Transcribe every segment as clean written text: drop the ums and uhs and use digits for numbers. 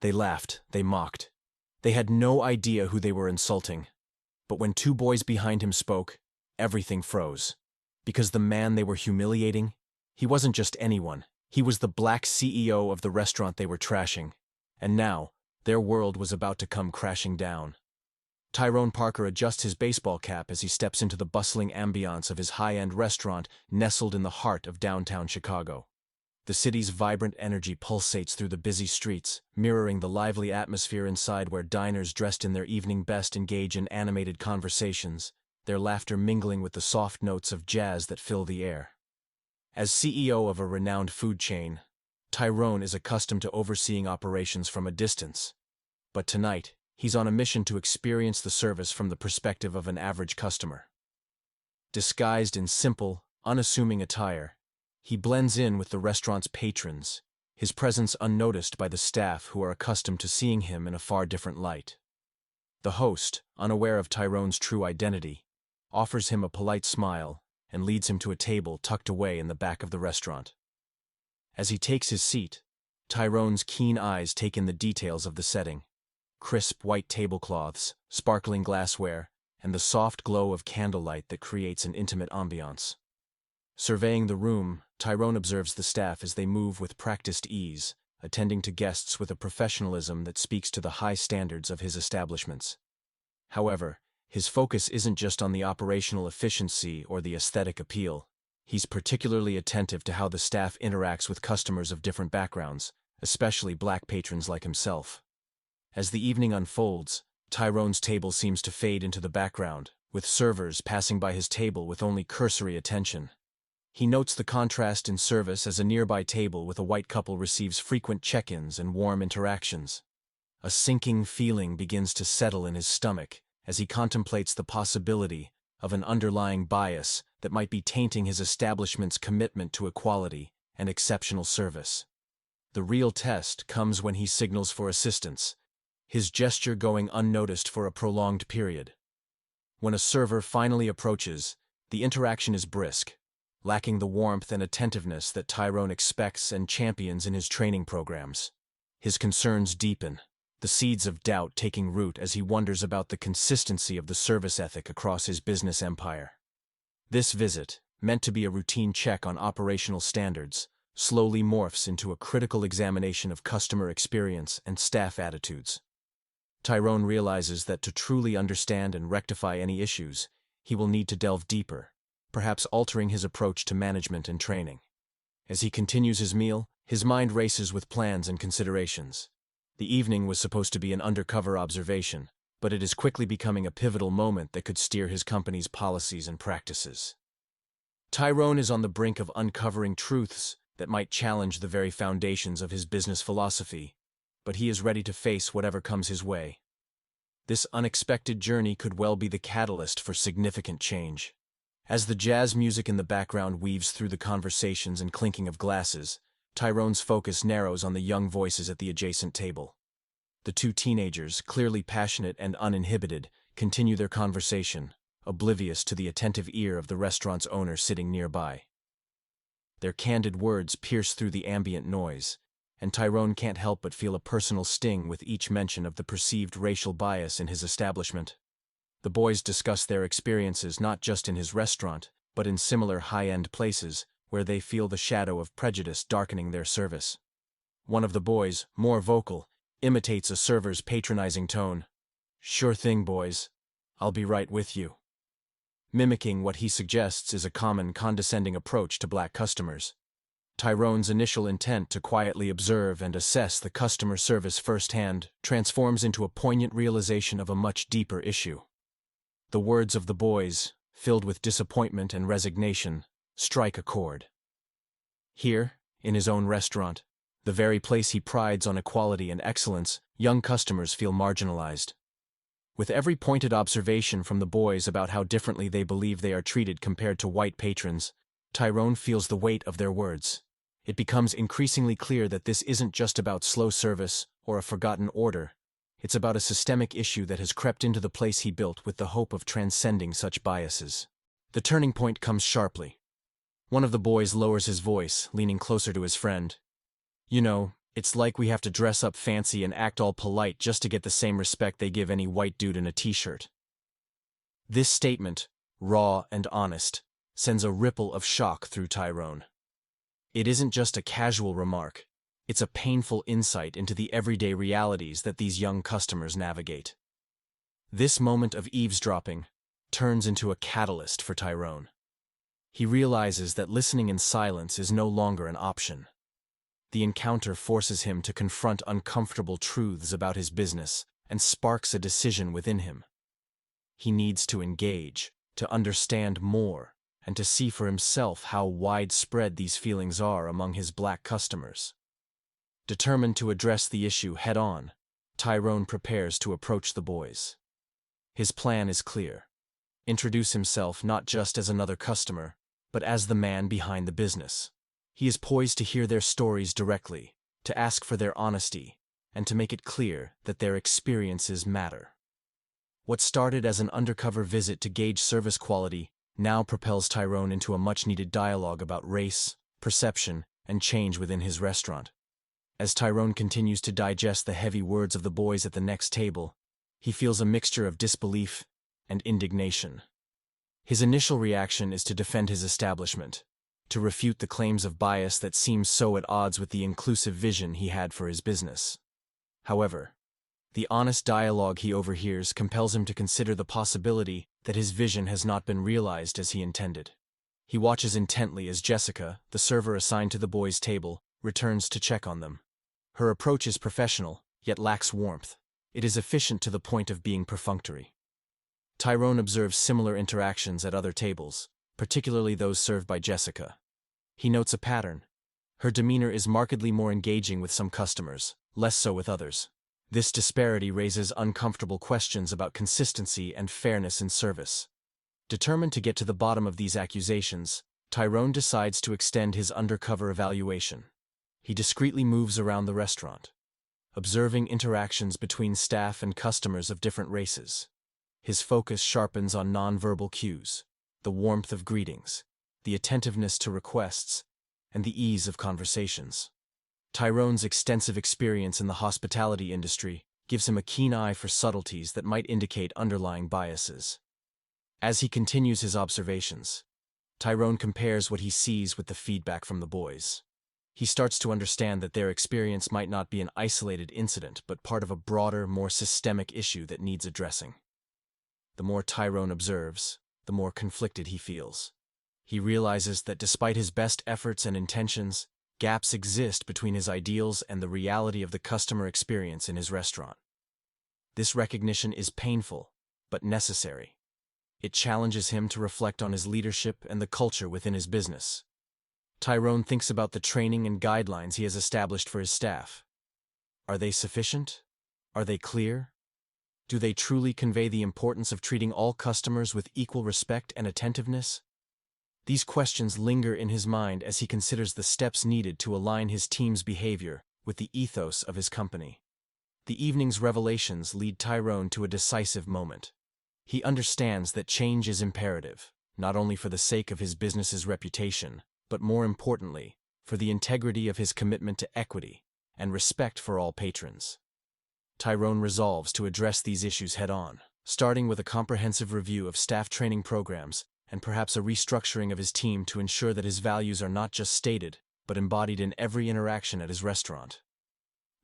They laughed, they mocked. They had no idea who they were insulting. But when two boys behind him spoke, everything froze. Because the man they were humiliating, he wasn't just anyone. He was the black CEO of the restaurant they were trashing. And now, their world was about to come crashing down. Tyrone Parker adjusts his baseball cap as he steps into the bustling ambiance of his high-end restaurant nestled in the heart of downtown Chicago. The city's vibrant energy pulsates through the busy streets, mirroring the lively atmosphere inside where diners dressed in their evening best engage in animated conversations, their laughter mingling with the soft notes of jazz that fill the air. As CEO of a renowned food chain, Tyrone is accustomed to overseeing operations from a distance. But tonight, he's on a mission to experience the service from the perspective of an average customer. Disguised in simple, unassuming attire, he blends in with the restaurant's patrons, his presence unnoticed by the staff who are accustomed to seeing him in a far different light. The host, unaware of Tyrone's true identity, offers him a polite smile and leads him to a table tucked away in the back of the restaurant. As he takes his seat, Tyrone's keen eyes take in the details of the setting: crisp white tablecloths, sparkling glassware, and the soft glow of candlelight that creates an intimate ambiance. Surveying the room, Tyrone observes the staff as they move with practiced ease, attending to guests with a professionalism that speaks to the high standards of his establishments. However, his focus isn't just on the operational efficiency or the aesthetic appeal. He's particularly attentive to how the staff interacts with customers of different backgrounds, especially black patrons like himself. As the evening unfolds, Tyrone's table seems to fade into the background, with servers passing by his table with only cursory attention. He notes the contrast in service as a nearby table with a white couple receives frequent check-ins and warm interactions. A sinking feeling begins to settle in his stomach as he contemplates the possibility of an underlying bias that might be tainting his establishment's commitment to equality and exceptional service. The real test comes when he signals for assistance, his gesture going unnoticed for a prolonged period. When a server finally approaches, the interaction is brisk, lacking the warmth and attentiveness that Tyrone expects and champions in his training programs. His concerns deepen, the seeds of doubt taking root as he wonders about the consistency of the service ethic across his business empire. This visit, meant to be a routine check on operational standards, slowly morphs into a critical examination of customer experience and staff attitudes. Tyrone realizes that to truly understand and rectify any issues, he will need to delve deeper, perhaps altering his approach to management and training. As he continues his meal, his mind races with plans and considerations. The evening was supposed to be an undercover observation, but it is quickly becoming a pivotal moment that could steer his company's policies and practices. Tyrone is on the brink of uncovering truths that might challenge the very foundations of his business philosophy, but he is ready to face whatever comes his way. This unexpected journey could well be the catalyst for significant change. As the jazz music in the background weaves through the conversations and clinking of glasses, Tyrone's focus narrows on the young voices at the adjacent table. The two teenagers, clearly passionate and uninhibited, continue their conversation, oblivious to the attentive ear of the restaurant's owner sitting nearby. Their candid words pierce through the ambient noise, and Tyrone can't help but feel a personal sting with each mention of the perceived racial bias in his establishment. The boys discuss their experiences not just in his restaurant, but in similar high-end places where they feel the shadow of prejudice darkening their service. One of the boys, more vocal, imitates a server's patronizing tone. "Sure thing, boys. I'll be right with you." Mimicking what he suggests is a common condescending approach to black customers. Tyrone's initial intent to quietly observe and assess the customer service firsthand transforms into a poignant realization of a much deeper issue. The words of the boys, filled with disappointment and resignation, strike a chord. Here, in his own restaurant, the very place he prides on equality and excellence, young customers feel marginalized. With every pointed observation from the boys about how differently they believe they are treated compared to white patrons, Tyrone feels the weight of their words. It becomes increasingly clear that this isn't just about slow service or a forgotten order. It's about a systemic issue that has crept into the place he built with the hope of transcending such biases. The turning point comes sharply. One of the boys lowers his voice, leaning closer to his friend. "You know, It's like we have to dress up fancy and act all polite just to get the same respect they give any white dude in a t-shirt. This statement, raw and honest, sends a ripple of shock through Tyrone. It isn't just a casual remark, it's a painful insight into the everyday realities that these young customers navigate. This moment of eavesdropping turns into a catalyst for Tyrone. He realizes that listening in silence is no longer an option. The encounter forces him to confront uncomfortable truths about his business and sparks a decision within him. He needs to engage, to understand more, and to see for himself how widespread these feelings are among his black customers. Determined to address the issue head-on, Tyrone prepares to approach the boys. His plan is clear. Introduce himself not just as another customer, but as the man behind the business. He is poised to hear their stories directly, to ask for their honesty, and to make it clear that their experiences matter. What started as an undercover visit to gauge service quality now propels Tyrone into a much-needed dialogue about race, perception, and change within his restaurant. As Tyrone continues to digest the heavy words of the boys at the next table, he feels a mixture of disbelief and indignation. His initial reaction is to defend his establishment, to refute the claims of bias that seem so at odds with the inclusive vision he had for his business. However, the honest dialogue he overhears compels him to consider the possibility that his vision has not been realized as he intended. He watches intently as Jessica, the server assigned to the boys' table, returns to check on them. Her approach is professional, yet lacks warmth. It is efficient to the point of being perfunctory. Tyrone observes similar interactions at other tables, particularly those served by Jessica. He notes a pattern. Her demeanor is markedly more engaging with some customers, less so with others. This disparity raises uncomfortable questions about consistency and fairness in service. Determined to get to the bottom of these accusations, Tyrone decides to extend his undercover evaluation. He discreetly moves around the restaurant, observing interactions between staff and customers of different races. His focus sharpens on nonverbal cues, the warmth of greetings, the attentiveness to requests, and the ease of conversations. Tyrone's extensive experience in the hospitality industry gives him a keen eye for subtleties that might indicate underlying biases. As he continues his observations, Tyrone compares what he sees with the feedback from the boys. He starts to understand that their experience might not be an isolated incident, but part of a broader, more systemic issue that needs addressing. The more Tyrone observes, the more conflicted he feels. He realizes that despite his best efforts and intentions, gaps exist between his ideals and the reality of the customer experience in his restaurant. This recognition is painful, but necessary. It challenges him to reflect on his leadership and the culture within his business. Tyrone thinks about the training and guidelines he has established for his staff. Are they sufficient? Are they clear? Do they truly convey the importance of treating all customers with equal respect and attentiveness? These questions linger in his mind as he considers the steps needed to align his team's behavior with the ethos of his company. The evening's revelations lead Tyrone to a decisive moment. He understands that change is imperative, not only for the sake of his business's reputation, but more importantly, for the integrity of his commitment to equity and respect for all patrons. Tyrone resolves to address these issues head-on, starting with a comprehensive review of staff training programs and perhaps a restructuring of his team to ensure that his values are not just stated, but embodied in every interaction at his restaurant.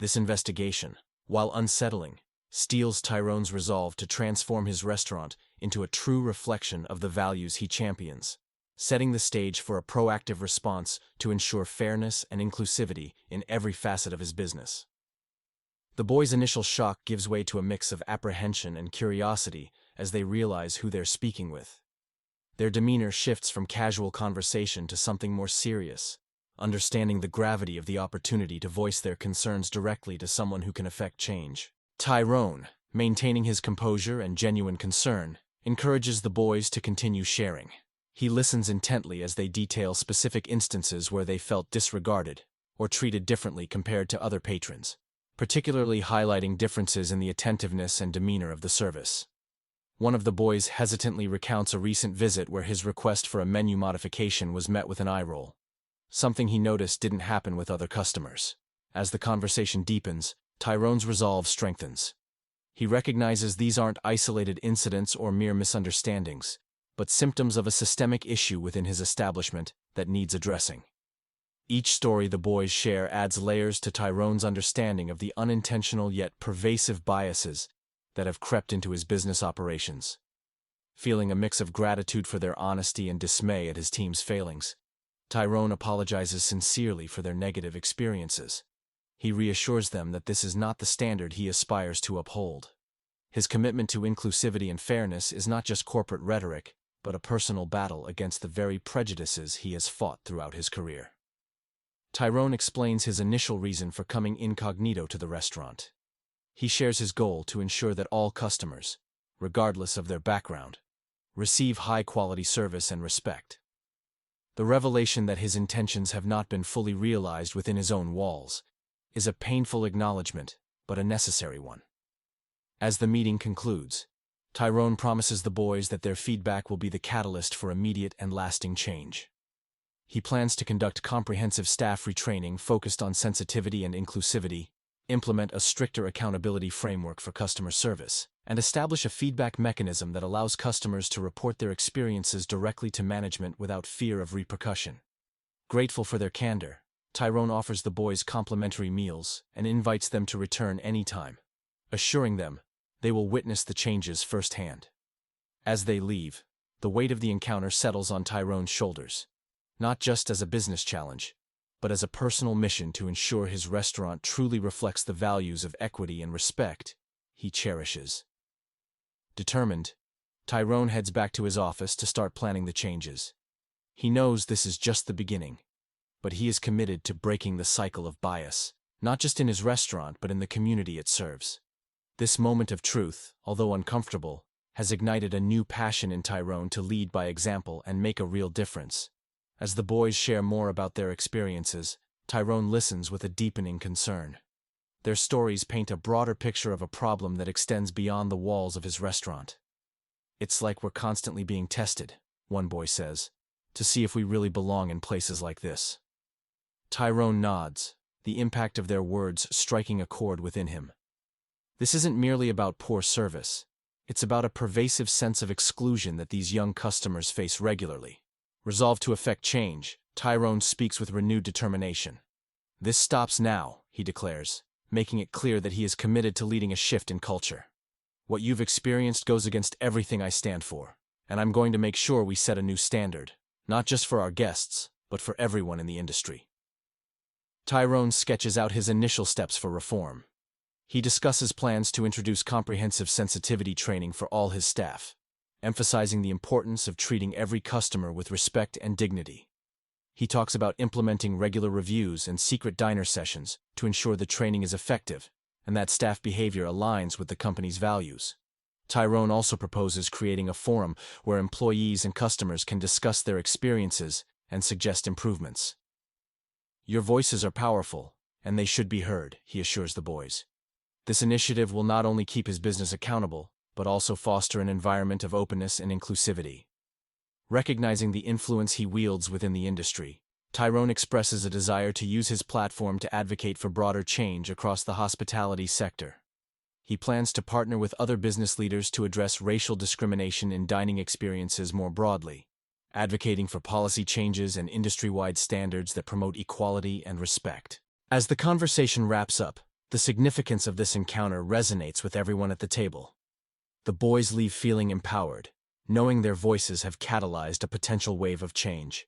This investigation, while unsettling, steels Tyrone's resolve to transform his restaurant into a true reflection of the values he champions, setting the stage for a proactive response to ensure fairness and inclusivity in every facet of his business. The boys' initial shock gives way to a mix of apprehension and curiosity as they realize who they're speaking with. Their demeanor shifts from casual conversation to something more serious, understanding the gravity of the opportunity to voice their concerns directly to someone who can affect change. Tyrone, maintaining his composure and genuine concern, encourages the boys to continue sharing. He listens intently as they detail specific instances where they felt disregarded or treated differently compared to other patrons, particularly highlighting differences in the attentiveness and demeanor of the service. One of the boys hesitantly recounts a recent visit where his request for a menu modification was met with an eye roll, something he noticed didn't happen with other customers. As the conversation deepens, Tyrone's resolve strengthens. He recognizes these aren't isolated incidents or mere misunderstandings, but symptoms of a systemic issue within his establishment that needs addressing. Each story the boys share adds layers to Tyrone's understanding of the unintentional yet pervasive biases that have crept into his business operations. Feeling a mix of gratitude for their honesty and dismay at his team's failings, Tyrone apologizes sincerely for their negative experiences. He reassures them that this is not the standard he aspires to uphold. His commitment to inclusivity and fairness is not just corporate rhetoric, but a personal battle against the very prejudices he has fought throughout his career. Tyrone explains his initial reason for coming incognito to the restaurant. He shares his goal to ensure that all customers, regardless of their background, receive high-quality service and respect. The revelation that his intentions have not been fully realized within his own walls is a painful acknowledgement, but a necessary one. As the meeting concludes, Tyrone promises the boys that their feedback will be the catalyst for immediate and lasting change. He plans to conduct comprehensive staff retraining focused on sensitivity and inclusivity, implement a stricter accountability framework for customer service, and establish a feedback mechanism that allows customers to report their experiences directly to management without fear of repercussion. Grateful for their candor, Tyrone offers the boys complimentary meals and invites them to return anytime, assuring them they will witness the changes firsthand. As they leave, the weight of the encounter settles on Tyrone's shoulders, not just as a business challenge, but as a personal mission to ensure his restaurant truly reflects the values of equity and respect he cherishes. Determined, Tyrone heads back to his office to start planning the changes. He knows this is just the beginning, but he is committed to breaking the cycle of bias, not just in his restaurant but in the community it serves. This moment of truth, although uncomfortable, has ignited a new passion in Tyrone to lead by example and make a real difference. As the boys share more about their experiences, Tyrone listens with a deepening concern. Their stories paint a broader picture of a problem that extends beyond the walls of his restaurant. "It's like we're constantly being tested," one boy says, "to see if we really belong in places like this." Tyrone nods, the impact of their words striking a chord within him. This isn't merely about poor service. It's about a pervasive sense of exclusion that these young customers face regularly. Resolved to effect change, Tyrone speaks with renewed determination. "This stops now," he declares, making it clear that he is committed to leading a shift in culture. "What you've experienced goes against everything I stand for, and I'm going to make sure we set a new standard, not just for our guests, but for everyone in the industry." Tyrone sketches out his initial steps for reform. He discusses plans to introduce comprehensive sensitivity training for all his staff, emphasizing the importance of treating every customer with respect and dignity. He talks about implementing regular reviews and secret diner sessions to ensure the training is effective and that staff behavior aligns with the company's values. Tyrone also proposes creating a forum where employees and customers can discuss their experiences and suggest improvements. "Your voices are powerful, and they should be heard," he assures the boys. This initiative will not only keep his business accountable, but also foster an environment of openness and inclusivity. Recognizing the influence he wields within the industry, Tyrone expresses a desire to use his platform to advocate for broader change across the hospitality sector. He plans to partner with other business leaders to address racial discrimination in dining experiences more broadly, advocating for policy changes and industry-wide standards that promote equality and respect. As the conversation wraps up, the significance of this encounter resonates with everyone at the table. The boys leave feeling empowered, knowing their voices have catalyzed a potential wave of change.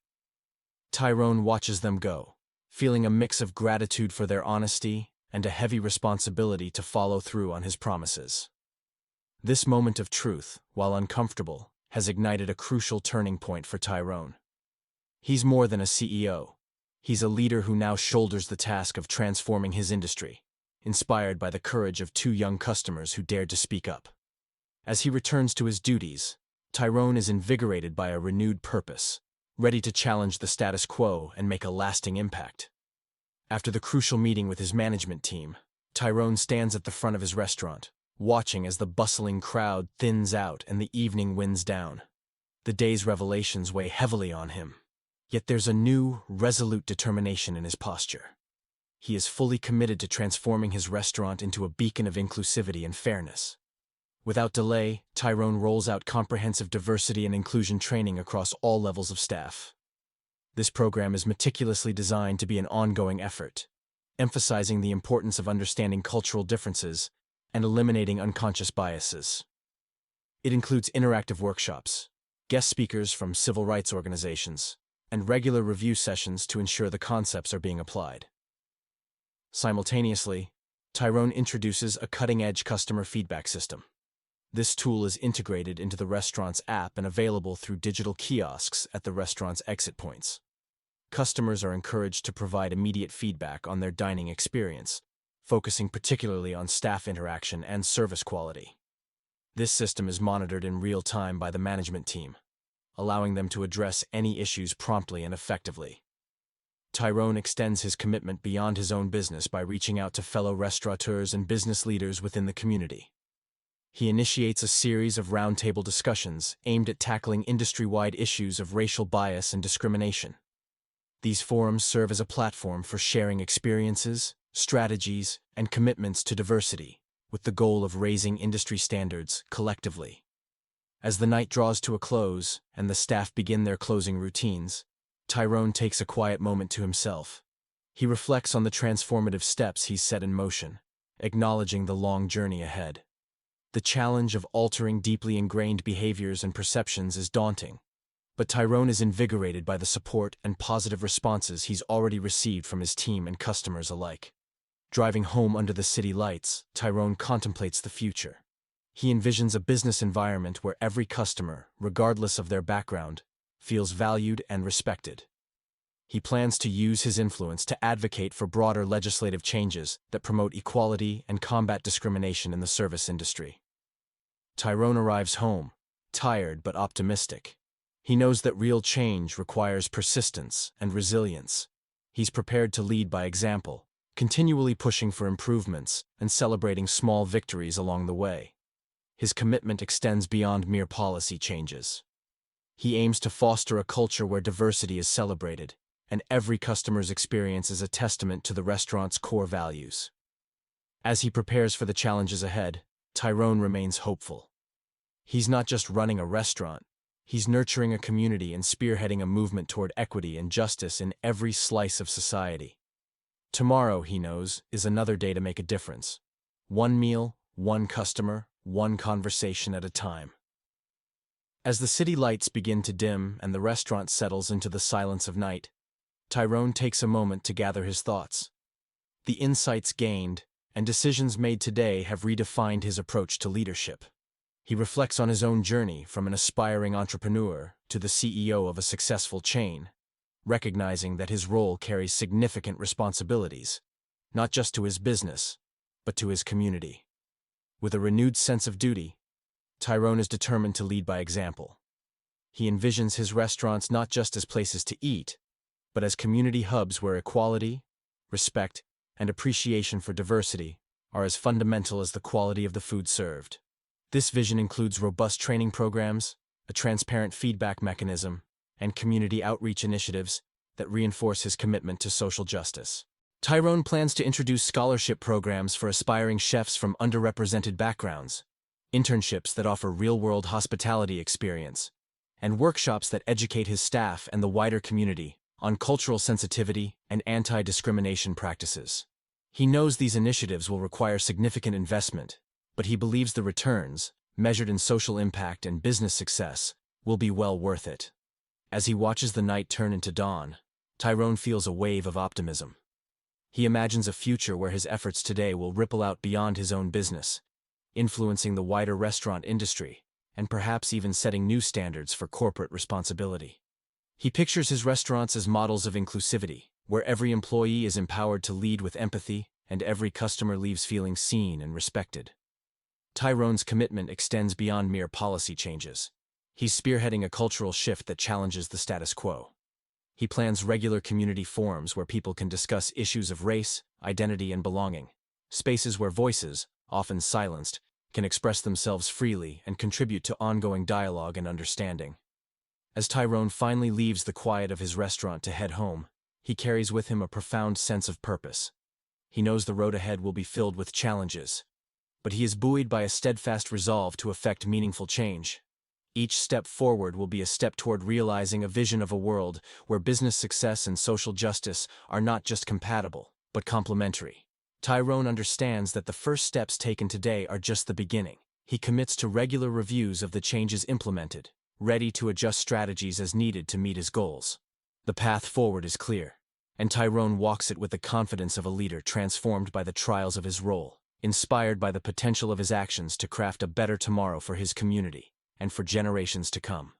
Tyrone watches them go, feeling a mix of gratitude for their honesty and a heavy responsibility to follow through on his promises. This moment of truth, while uncomfortable, has ignited a crucial turning point for Tyrone. He's more than a CEO. He's a leader who now shoulders the task of transforming his industry, inspired by the courage of two young customers who dared to speak up. As he returns to his duties, Tyrone is invigorated by a renewed purpose, ready to challenge the status quo and make a lasting impact. After the crucial meeting with his management team, Tyrone stands at the front of his restaurant, watching as the bustling crowd thins out and the evening winds down. The day's revelations weigh heavily on him, yet there's a new, resolute determination in his posture. He is fully committed to transforming his restaurant into a beacon of inclusivity and fairness. Without delay, Tyrone rolls out comprehensive diversity and inclusion training across all levels of staff. This program is meticulously designed to be an ongoing effort, emphasizing the importance of understanding cultural differences and eliminating unconscious biases. It includes interactive workshops, guest speakers from civil rights organizations, and regular review sessions to ensure the concepts are being applied. Simultaneously, Tyrone introduces a cutting-edge customer feedback system. This tool is integrated into the restaurant's app and available through digital kiosks at the restaurant's exit points. Customers are encouraged to provide immediate feedback on their dining experience, focusing particularly on staff interaction and service quality. This system is monitored in real time by the management team, allowing them to address any issues promptly and effectively. Tyrone extends his commitment beyond his own business by reaching out to fellow restaurateurs and business leaders within the community. He initiates a series of roundtable discussions aimed at tackling industry-wide issues of racial bias and discrimination. These forums serve as a platform for sharing experiences, strategies, and commitments to diversity, with the goal of raising industry standards collectively. As the night draws to a close and the staff begin their closing routines, Tyrone takes a quiet moment to himself. He reflects on the transformative steps he's set in motion, acknowledging the long journey ahead. The challenge of altering deeply ingrained behaviors and perceptions is daunting, but Tyrone is invigorated by the support and positive responses he's already received from his team and customers alike. Driving home under the city lights, Tyrone contemplates the future. He envisions a business environment where every customer, regardless of their background, feels valued and respected. He plans to use his influence to advocate for broader legislative changes that promote equality and combat discrimination in the service industry. Tyrone arrives home, tired but optimistic. He knows that real change requires persistence and resilience. He's prepared to lead by example, continually pushing for improvements and celebrating small victories along the way. His commitment extends beyond mere policy changes. He aims to foster a culture where diversity is celebrated, and every customer's experience is a testament to the restaurant's core values. As he prepares for the challenges ahead, Tyrone remains hopeful. He's not just running a restaurant, he's nurturing a community and spearheading a movement toward equity and justice in every slice of society. Tomorrow, he knows, is another day to make a difference. One meal, one customer, one conversation at a time. As the city lights begin to dim and the restaurant settles into the silence of night, Tyrone takes a moment to gather his thoughts. The insights gained and decisions made today have redefined his approach to leadership. He reflects on his own journey from an aspiring entrepreneur to the CEO of a successful chain, recognizing that his role carries significant responsibilities, not just to his business, but to his community. With a renewed sense of duty, Tyrone is determined to lead by example. He envisions his restaurants not just as places to eat, but as community hubs where equality, respect, and appreciation for diversity are as fundamental as the quality of the food served. This vision includes robust training programs, a transparent feedback mechanism, and community outreach initiatives that reinforce his commitment to social justice. Tyrone plans to introduce scholarship programs for aspiring chefs from underrepresented backgrounds, internships that offer real-world hospitality experience, and workshops that educate his staff and the wider community on cultural sensitivity and anti-discrimination practices. He knows these initiatives will require significant investment, but he believes the returns, measured in social impact and business success, will be well worth it. As he watches the night turn into dawn, Tyrone feels a wave of optimism. He imagines a future where his efforts today will ripple out beyond his own business, influencing the wider restaurant industry, and perhaps even setting new standards for corporate responsibility. He pictures his restaurants as models of inclusivity, where every employee is empowered to lead with empathy and every customer leaves feeling seen and respected. Tyrone's commitment extends beyond mere policy changes. He's spearheading a cultural shift that challenges the status quo. He plans regular community forums where people can discuss issues of race, identity, and belonging, spaces where voices, often silenced, can express themselves freely and contribute to ongoing dialogue and understanding. As Tyrone finally leaves the quiet of his restaurant to head home, he carries with him a profound sense of purpose. He knows the road ahead will be filled with challenges, but he is buoyed by a steadfast resolve to effect meaningful change. Each step forward will be a step toward realizing a vision of a world where business success and social justice are not just compatible, but complementary. Tyrone understands that the first steps taken today are just the beginning. He commits to regular reviews of the changes implemented, ready to adjust strategies as needed to meet his goals. The path forward is clear, and Tyrone walks it with the confidence of a leader transformed by the trials of his role, inspired by the potential of his actions to craft a better tomorrow for his community and for generations to come.